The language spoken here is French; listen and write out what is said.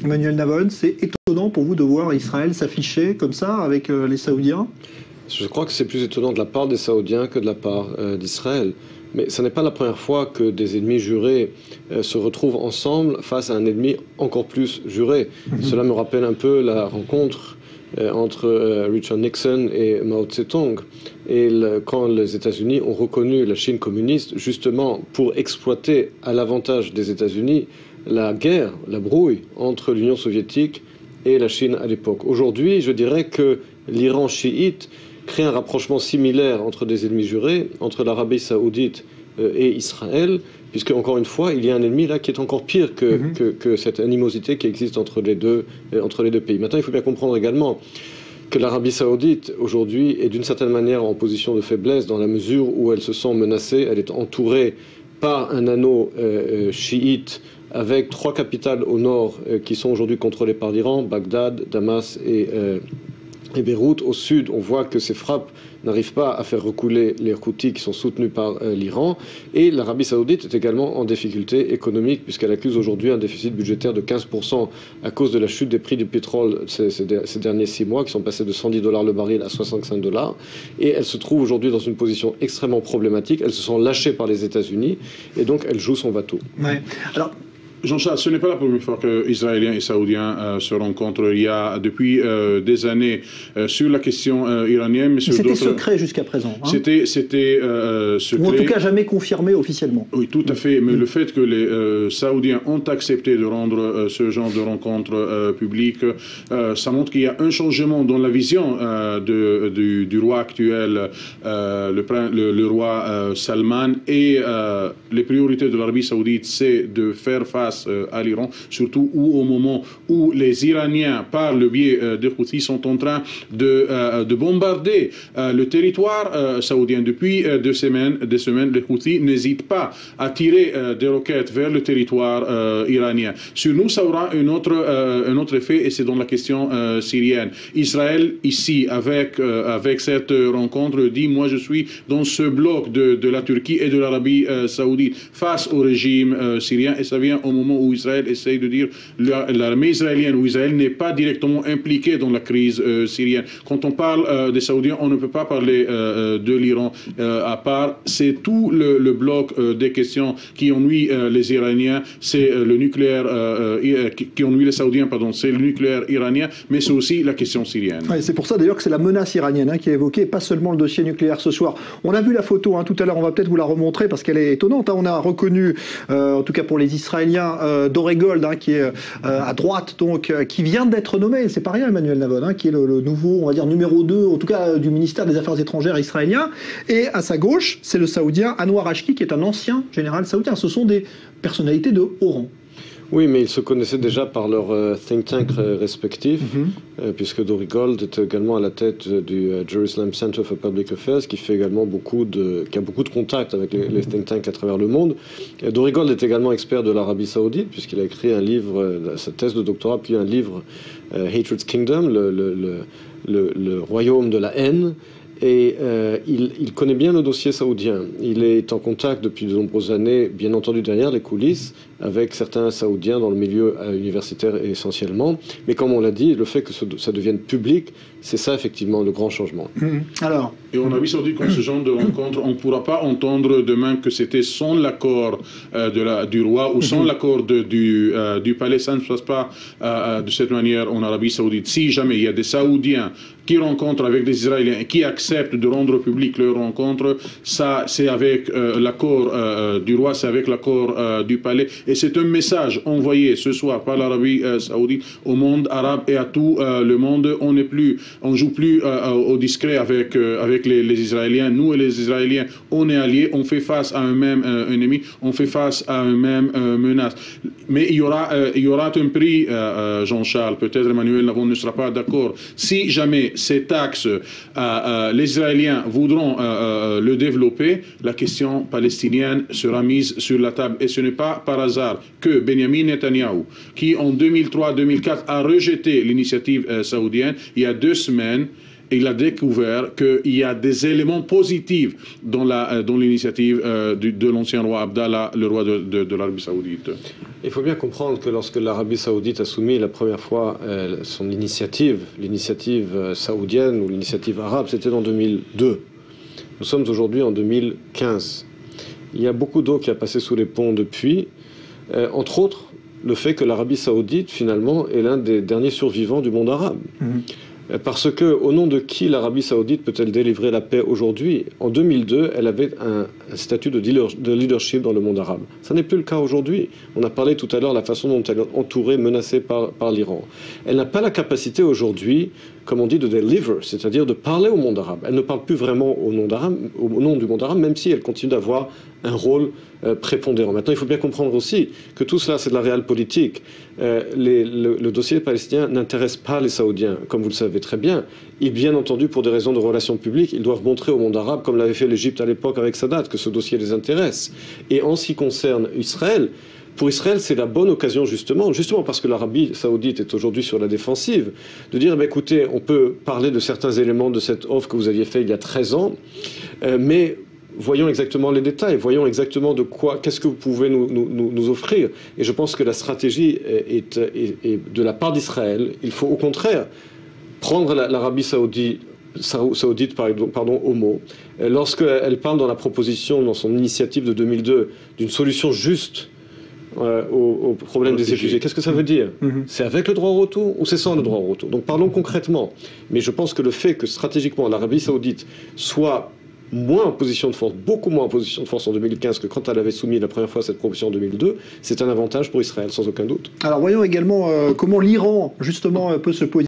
Emmanuel Navon, c'est étonnant pour vous de voir Israël s'afficher comme ça avec les Saoudiens? Je crois que c'est plus étonnant de la part des Saoudiens que de la part d'Israël. Mais ce n'est pas la première fois que des ennemis jurés se retrouvent ensemble face à un ennemi encore plus juré. Cela me rappelle un peu la rencontre entre Richard Nixon et Mao Tse-tung. Et quand les États-Unis ont reconnu la Chine communiste, justement pour exploiter à l'avantage des États-Unis la guerre, la brouille entre l'Union soviétique et la Chine à l'époque. Aujourd'hui, je dirais que l'Iran chiite crée un rapprochement similaire entre des ennemis jurés, entre l'Arabie saoudite et Israël, puisque, encore une fois, il y a un ennemi là qui est encore pire que cette animosité qui existe entre les deux pays. Maintenant, il faut bien comprendre également que l'Arabie saoudite, aujourd'hui, est d'une certaine manière en position de faiblesse dans la mesure où elle se sent menacée, elle est entourée par un anneau chiite avec 3 capitales au nord qui sont aujourd'hui contrôlées par l'Iran, Bagdad, Damas et Beyrouth. Au sud, on voit que ces frappes n'arrivent pas à faire reculer les Houthis qui sont soutenus par l'Iran. Et l'Arabie saoudite est également en difficulté économique puisqu'elle accuse aujourd'hui un déficit budgétaire de 15% à cause de la chute des prix du pétrole ces derniers 6 mois qui sont passés de $110 le baril à $65. Et elle se trouve aujourd'hui dans une position extrêmement problématique. Elle se sent lâchée par les États-Unis et donc elle joue son va-tout. Ouais. Alors, Jean-Charles, ce n'est pas la première fois que Israéliens et Saoudiens se rencontrent. Il y a depuis des années sur la question iranienne. C'était secret jusqu'à présent. Hein. C'était secret. Ou en tout cas jamais confirmé officiellement. Oui, tout à fait. Mais le fait que les Saoudiens ont accepté de rendre ce genre de rencontre publique, ça montre qu'il y a un changement dans la vision du roi actuel, le roi Salman. Et les priorités de l'Arabie saoudite, c'est de faire face à l'Iran, surtout au moment où les Iraniens, par le biais des Houthis, sont en train de bombarder le territoire saoudien. Depuis des semaines, les Houthis n'hésitent pas à tirer des roquettes vers le territoire iranien. Sur nous, ça aura un autre effet, et c'est dans la question syrienne. Israël, ici, avec cette rencontre, dit « Moi, je suis dans ce bloc de la Turquie et de l'Arabie saoudite face au régime syrien », et ça vient au moment où Israël essaye de dire l'armée israélienne ou Israël n'est pas directement impliquée dans la crise syrienne. Quand on parle des Saoudiens, on ne peut pas parler de l'Iran à part. C'est tout le bloc des questions qui ennuient les Iraniens, c'est le nucléaire qui ennuie les Saoudiens, pardon, c'est le nucléaire iranien, mais c'est aussi la question syrienne. Ouais, c'est pour ça d'ailleurs que c'est la menace iranienne qui est évoquée, pas seulement le dossier nucléaire ce soir. On a vu la photo tout à l'heure, on va peut-être vous la remontrer parce qu'elle est étonnante. On a reconnu, en tout cas pour les Israéliens, Doregold, qui est à droite, donc, qui vient d'être nommé, c'est pas rien, Emmanuel Navon, qui est le nouveau, on va dire, numéro 2, en tout cas, du ministère des Affaires étrangères israélien. Et à sa gauche, c'est le Saoudien Anwar Ashki, qui est un ancien général saoudien. Ce sont des personnalités de haut rang. Oui, mais ils se connaissaient déjà par leurs think tanks respectifs, puisque Doregold est également à la tête du Jerusalem Center for Public Affairs, qui fait également qui a beaucoup de contacts avec les think tanks à travers le monde. Doregold est également expert de l'Arabie saoudite, puisqu'il a écrit un livre, sa thèse de doctorat, puis un livre, Hatred's Kingdom, le royaume de la haine. Et il connaît bien le dossier saoudien. Il est en contact depuis de nombreuses années, bien entendu derrière les coulisses, avec certains Saoudiens dans le milieu universitaire essentiellement. Mais comme on l'a dit, le fait que ça devienne public, c'est ça effectivement le grand changement. Alors. Et en Arabie saoudite, comme ce genre de rencontre, on ne pourra pas entendre demain que c'était sans l'accord du roi ou sans l'accord du palais. Ça ne se passe pas de cette manière en Arabie saoudite. Si jamais il y a des Saoudiens qui rencontrent avec des Israéliens et qui acceptent de rendre public leur rencontre, ça c'est avec l'accord du roi, c'est avec l'accord du palais. Et c'est un message envoyé ce soir par l'Arabie saoudite au monde arabe et à tout le monde. On joue plus au discret avec les Israéliens. Nous et les Israéliens, on est alliés, on fait face à un même ennemi, on fait face à une même menace. Mais il y aura un prix, Jean-Charles, peut-être Emmanuel Navon ne sera pas d'accord. Si jamais cet axe, les Israéliens voudront le développer, la question palestinienne sera mise sur la table. Et ce n'est pas par hasard que Benjamin Netanyahou, qui en 2003-2004 a rejeté l'initiative saoudienne, il y a 2 semaines, et il a découvert qu'il y a des éléments positifs dans l'initiative de l'ancien roi Abdallah, le roi de l'Arabie Saoudite. Il faut bien comprendre que lorsque l'Arabie Saoudite a soumis la première fois son l'initiative saoudienne ou l'initiative arabe, c'était en 2002. Nous sommes aujourd'hui en 2015. Il y a beaucoup d'eau qui a passé sous les ponts depuis, entre autres le fait que l'Arabie Saoudite, finalement, est l'un des derniers survivants du monde arabe. Parce que, au nom de qui l'Arabie Saoudite peut-elle délivrer la paix aujourd'hui? En 2002, elle avait un statut de leadership dans le monde arabe. Ça n'est plus le cas aujourd'hui. On a parlé tout à l'heure de la façon dont elle est entourée, menacée par l'Iran. Elle n'a pas la capacité aujourd'hui, comme on dit, de deliver, c'est-à-dire de parler au monde arabe. Elle ne parle plus vraiment au nom du monde arabe, même si elle continue d'avoir un rôle prépondérant. Maintenant, il faut bien comprendre aussi que tout cela, c'est de la réelle politique. Le dossier palestinien n'intéresse pas les Saoudiens, comme vous le savez très bien. Et bien entendu, pour des raisons de relations publiques, ils doivent montrer au monde arabe, comme l'avait fait l'Égypte à l'époque avec Sadat, que ce dossier les intéresse. Et en ce qui concerne Israël, pour Israël, c'est la bonne occasion justement parce que l'Arabie Saoudite est aujourd'hui sur la défensive, de dire, écoutez, on peut parler de certains éléments de cette offre que vous aviez fait il y a 13 ans, mais voyons exactement les détails, voyons exactement qu'est-ce que vous pouvez nous offrir. Et je pense que la stratégie est de la part d'Israël. Il faut au contraire prendre l'Arabie Saoudite au mot. Lorsqu'elle parle dans la proposition, dans son initiative de 2002, d'une solution juste au problème des réfugiés. Qu'est-ce que ça veut dire? C'est avec le droit au retour ou c'est sans le droit au retour? Donc parlons concrètement. Mais je pense que le fait que stratégiquement l'Arabie Saoudite soit moins en position de force, beaucoup moins en position de force en 2015 que quand elle avait soumis la première fois cette proposition en 2002, c'est un avantage pour Israël, sans aucun doute. Alors voyons également comment l'Iran, justement, peut se positionner.